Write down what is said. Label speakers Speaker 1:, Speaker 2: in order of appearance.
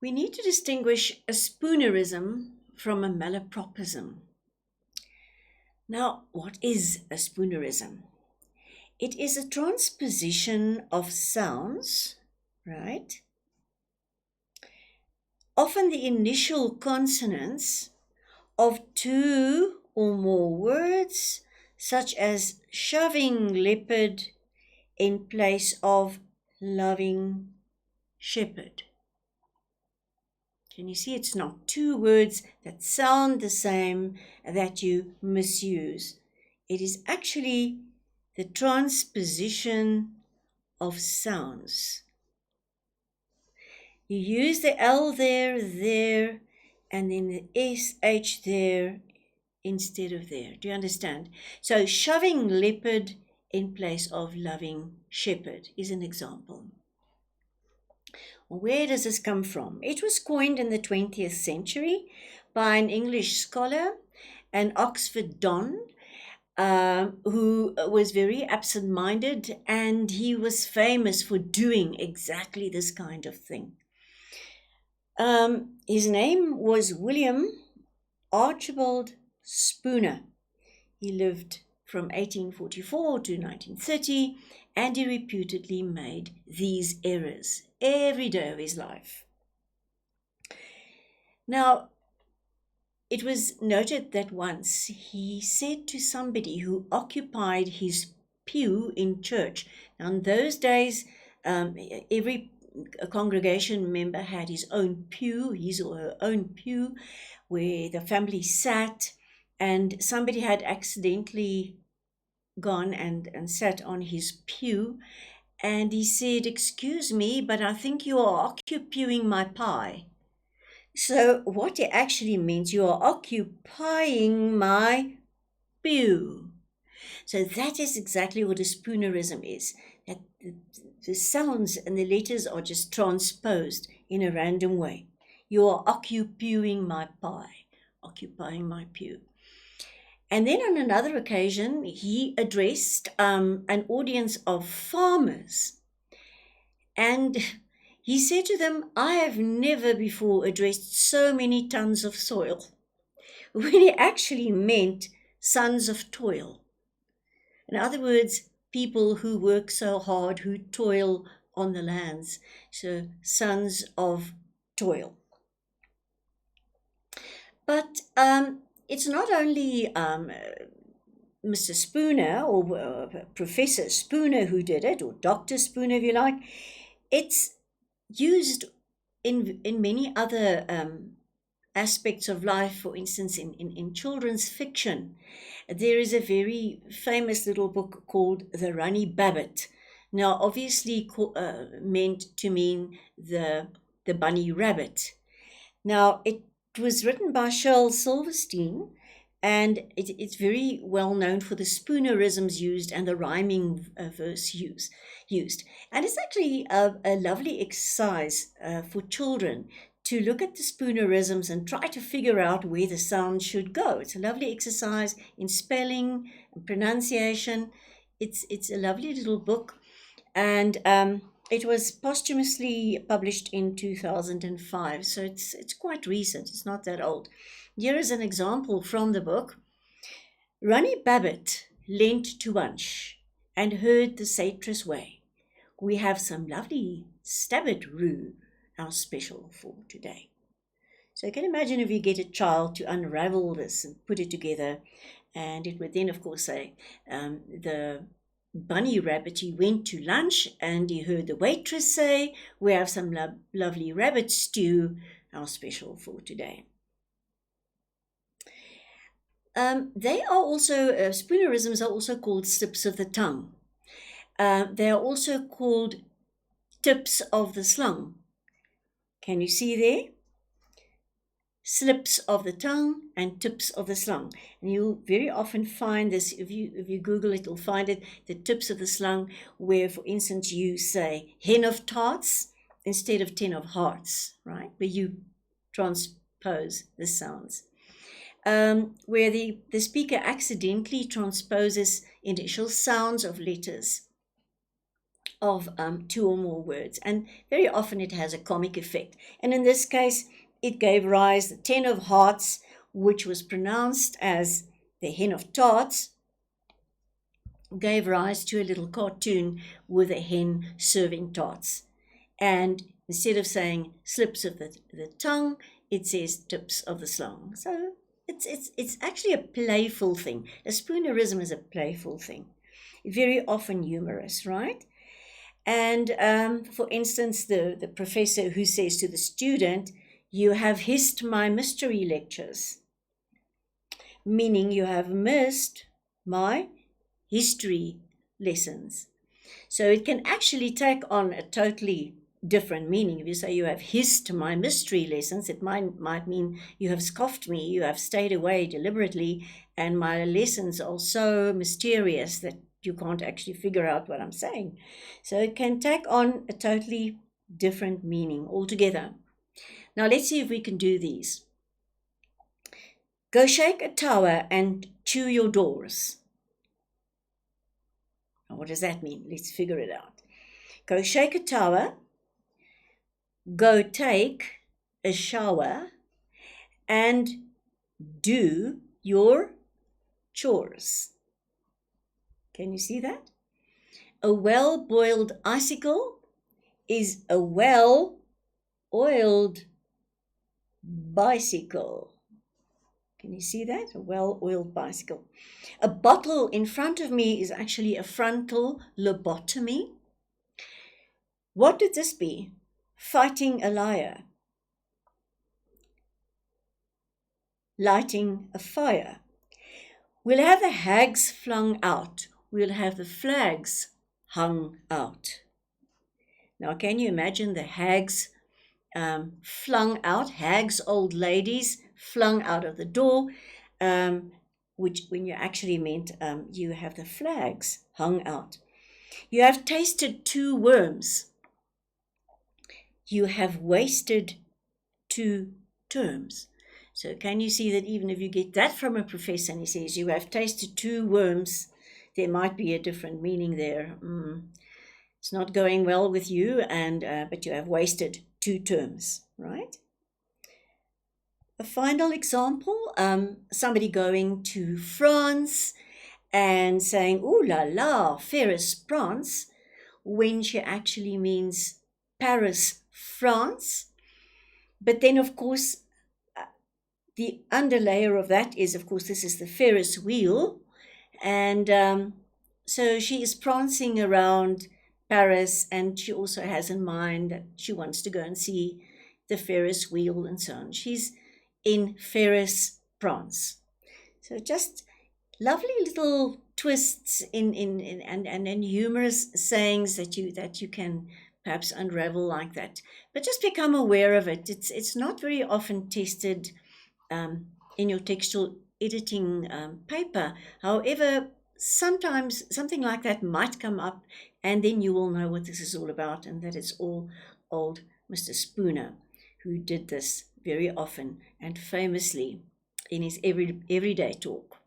Speaker 1: We need to distinguish a Spoonerism from a malapropism. Now, what is a Spoonerism? It is a transposition of sounds, right? Often the initial consonants of two or more words, such as shoving leopard in place of loving shepherd. Can you see it's not two words that sound the same that you misuse? It is actually the transposition of sounds. You use the L there, and then the SH there instead of there. Do you understand? So shoving leopard in place of loving shepherd is an example. Where does this come from? It was coined in the 20th century by an English scholar, an Oxford Don, who was very absent-minded, and he was famous for doing exactly this kind of thing. His name was William Archibald Spooner. He lived from 1844 to 1930, and he reputedly made these errors every day of his life. Now, it was noted that once he said to somebody who occupied his pew in church. Now, in those days, every congregation member had his own pew, his or her own pew, where the family sat, and somebody had accidentally gone and sat on his pew, and he said, "Excuse me, but I think you are occupying my pie." So what it actually means, you are occupying my pew. So that is exactly what a Spoonerism is, that the sounds and the letters are just transposed in a random way. You are occupying my pie, occupying my pew. And then on another occasion, he addressed an audience of farmers. And he said to them, "I have never before addressed so many tons of soil," when he actually meant sons of toil. In other words, people who work so hard, who toil on the lands. So, sons of toil. But it's not only Mr. Spooner or Professor Spooner who did it, or Dr. Spooner if you like. It's used in many other aspects of life. For instance, in children's fiction, there is a very famous little book called The Runny Babbit. Now, obviously meant to mean the bunny rabbit. Now, it was written by Shel Silverstein, and it's very well known for the Spoonerisms used and the rhyming verse used. And it's actually a lovely exercise for children to look at the Spoonerisms and try to figure out where the sound should go. It's a lovely exercise in spelling and pronunciation. It's a lovely little book, and it was posthumously published in 2005, so it's quite recent. It's not that old. Here is an example from the book. Runny Babbit leant to Bunch and heard the satress way. "We have some lovely stabbit rue, our special for today." So you can imagine if you get a child to unravel this and put it together, and it would then, of course, say the bunny rabbit, he went to lunch and he heard the waitress say, "We have some lovely rabbit stew, our special for today." They are also, Spoonerisms are also called slips of the tongue. They are also called tips of the slung. Can you see there? Slips of the tongue and tips of the slung. And you'll very often find this, if you Google it, you'll find it, the tips of the slung, where, for instance, you say hen of tarts instead of ten of hearts, right? Where you transpose the sounds. Where the speaker accidentally transposes initial sounds of letters of two or more words, and very often it has a comic effect. And in this case, it gave rise the 10 of hearts, which was pronounced as the hen of tarts, gave rise to a little cartoon with a hen serving tarts. And instead of saying slips of the tongue, it says tips of the slong. So it's actually a playful thing. A Spoonerism is a playful thing, very often humorous, right? And for instance, the professor who says to the student, "You have hissed my mystery lectures," meaning you have missed my history lessons. So it can actually take on a totally different meaning. If you say you have hissed my mystery lessons, it might mean you have scoffed me, you have stayed away deliberately, and my lessons are so mysterious that you can't actually figure out what I'm saying. So it can take on a totally different meaning altogether. Now let's see if we can do these. Go shake a tower and chew your doors. Now what does that mean? Let's figure it out. Go shake a tower, go take a shower, and do your chores. Can you see that? A well-boiled icicle is a well-oiled bicycle. Can you see that? A well-oiled bicycle. A bottle in front of me is actually a frontal lobotomy. What would this be? Fighting a liar. Lighting a fire. We'll have the hags flung out. We'll have the flags hung out. Now, can you imagine the hags flung out? Hags, old ladies, flung out of the door, which when you actually meant you have the flags hung out. You have tasted 2 worms. You have wasted 2 terms. So can you see that even if you get that from a professor and he says you have tasted 2 worms, there might be a different meaning there. It's not going well with you, and but you have wasted 2 terms, right? A final example, somebody going to France and saying, "Ooh la la, Ferris France," when she actually means Paris, France. But then, of course, the underlayer of that is, of course, this is the Ferris wheel. And so she is prancing around Paris, and she also has in mind that she wants to go and see the Ferris wheel and so on. She's in Ferris prance. So just lovely little twists in humorous sayings that you can perhaps unravel like that. But just become aware of it. It's not very often tested in your textual editing paper. However, sometimes something like that might come up, and then you will know what this is all about, and that it's all old Mr. Spooner who did this very often and famously in his everyday talk.